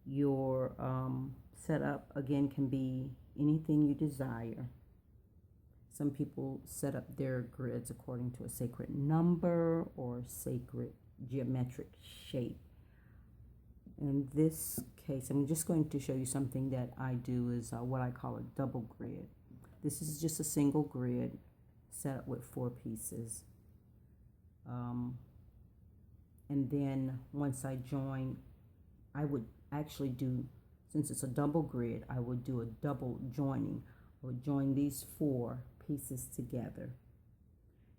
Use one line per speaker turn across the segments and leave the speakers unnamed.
Your setup, again, can be anything you desire. Some people set up their grids according to a sacred number or sacred geometric shape. In this case, I'm just going to show you something that I do is what I call a double grid. This is just a single grid set up with 4 pieces. And then once I join, I would actually do, since it's a double grid, I would do a double joining. I would join these 4 pieces together.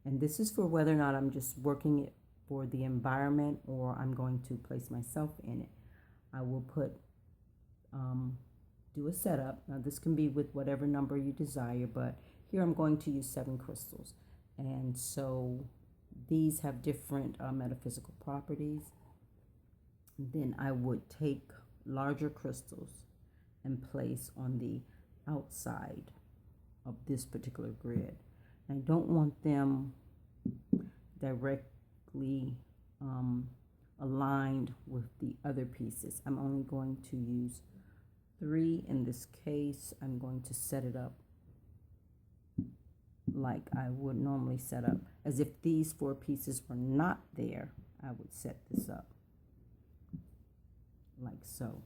And this is for whether or not I'm just working it for the environment or I'm going to place myself in it. I will put, do a setup. Now this can be with whatever number you desire, but here I'm going to use 7 crystals. And so these have different metaphysical properties. Then I would take larger crystals and place on the outside of this particular grid. I don't want them directly aligned with the other pieces. I'm only going to use 3 in this case. I'm going to set it up like I would normally set up, as if these 4 pieces were not there. I would set this up like so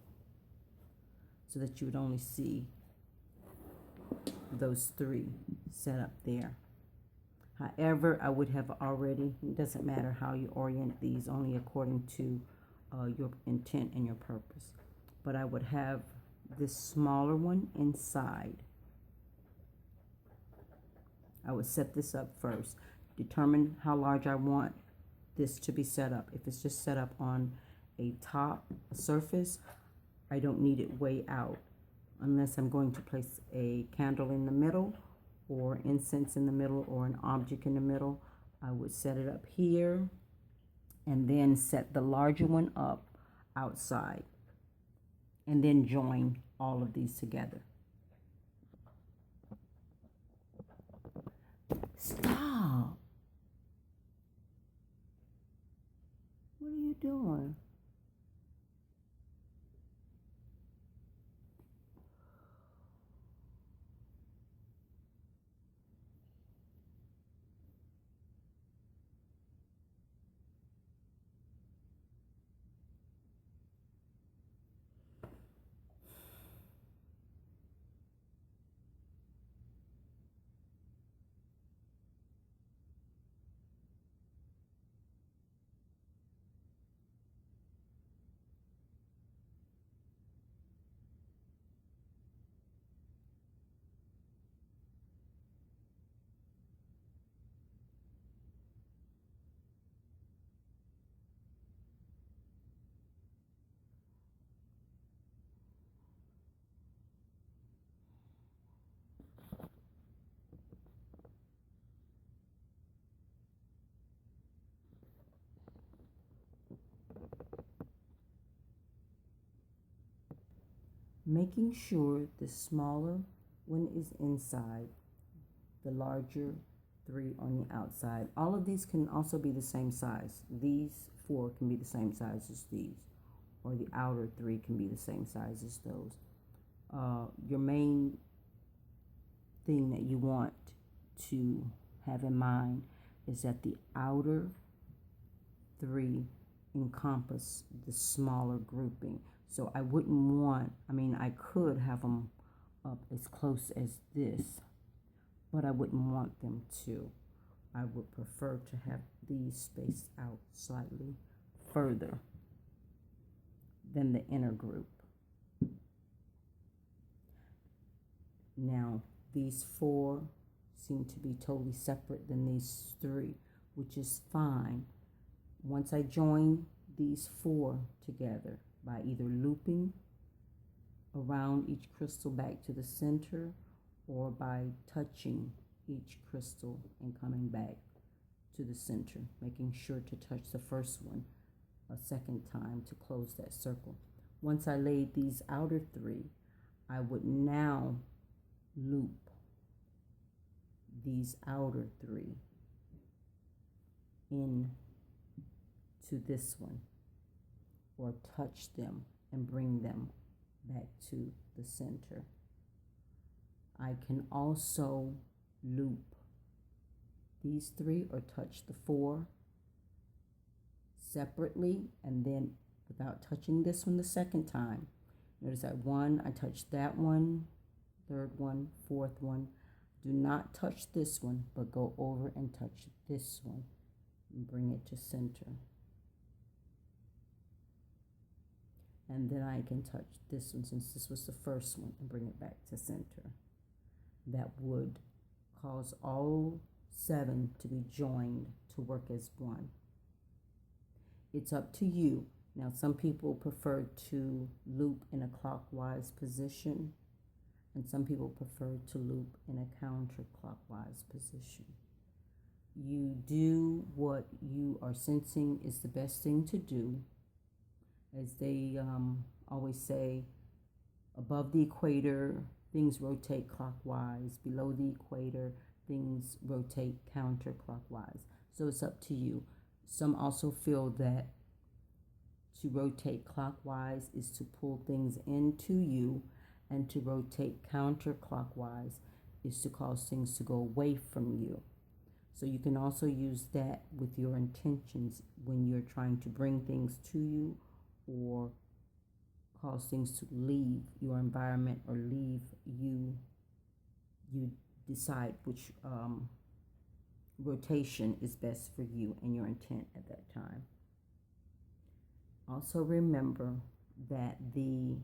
that you would only see those 3 set up there. However, I would have already, it doesn't matter how you orient these, only according to your intent and your purpose. But I would have this smaller one inside. I would set this up first, determine how large I want this to be set up. If it's just set up on a top surface, I don't need it way out unless I'm going to place a candle in the middle or incense in the middle or an object in the middle. I would set it up here and then set the larger one up outside and then join all of these together. Stop. What are you doing? Making sure the smaller one is inside, the larger 3 on the outside. All of these can also be the same size. These 4 can be the same size as these, or the outer 3 can be the same size as those. Your main thing that you want to have in mind is that the outer 3 encompass the smaller grouping. So I wouldn't want, I could have them up as close as this, but I wouldn't want them to. I would prefer to have these spaced out slightly further than the inner group. Now, these 4 seem to be totally separate than these 3, which is fine. Once I join these 4 together by either looping around each crystal back to the center or by touching each crystal and coming back to the center, making sure to touch the first one a second time to close that circle. Once I laid these outer 3, I would now loop these outer 3 in to this one, or touch them and bring them back to the center. I can also loop these 3 or touch the 4 separately, and then without touching this one the second time. Notice that one, I touched that one, third one, fourth one. Do not touch this one, but go over and touch this one and bring it to center. And then I can touch this one, since this was the first one, and bring it back to center. That would cause all 7 to be joined to work as one. It's up to you. Now, some people prefer to loop in a clockwise position, and some people prefer to loop in a counterclockwise position. You do what you are sensing is the best thing to do. As they always say, above the equator, things rotate clockwise. Below the equator, things rotate counterclockwise. So it's up to you. Some also feel that to rotate clockwise is to pull things into you, and to rotate counterclockwise is to cause things to go away from you. So you can also use that with your intentions when you're trying to bring things to you or cause things to leave your environment or leave you. You decide which rotation is best for you and your intent at that time. Also remember that the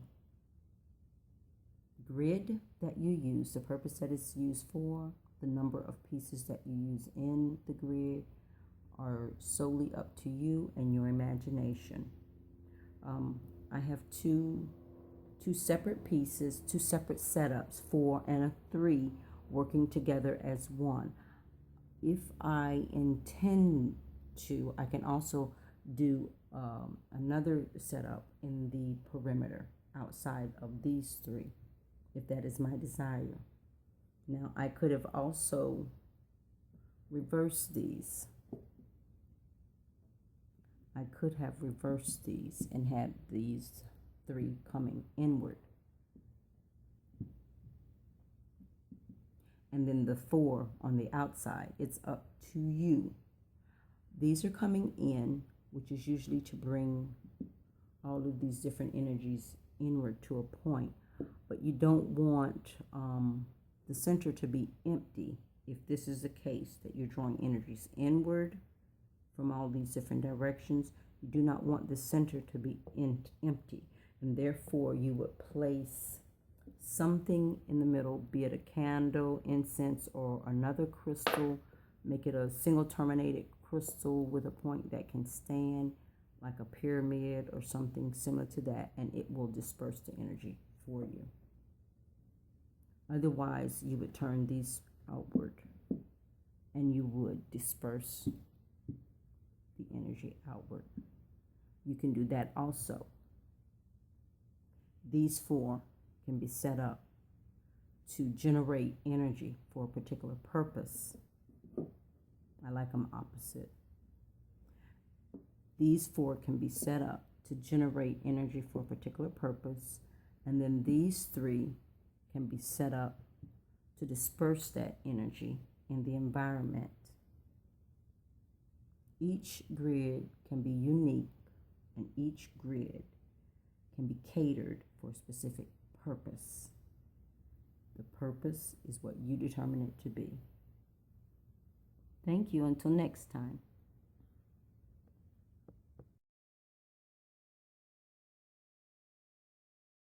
grid that you use, the purpose that it's used for, the number of pieces that you use in the grid are solely up to you and your imagination. I have two separate pieces, 2 separate setups, 4 and a 3 working together as one. If I intend to, I can also do another setup in the perimeter outside of these 3, if that is my desire. Now, I could have also reversed these. I could have reversed these and had these 3 coming inward. And then the 4 on the outside. It's up to you. These are coming in, which is usually to bring all of these different energies inward to a point. But you don't want the center to be empty. If this is the case, that you're drawing energies inward from all these different directions, you do not want the center to be empty. And therefore, you would place something in the middle, be it a candle, incense, or another crystal. Make it a single terminated crystal with a point that can stand, like a pyramid or something similar to that, and it will disperse the energy for you. Otherwise, you would turn these outward and you would disperse the energy outward. You can do that also. These 4 can be set up to generate energy for a particular purpose. I like them opposite. These 4 can be set up to generate energy for a particular purpose, and then these 3 can be set up to disperse that energy in the environment. Each grid can be unique, and each grid can be catered for a specific purpose. The purpose is what you determine it to be. Thank you. Until next time.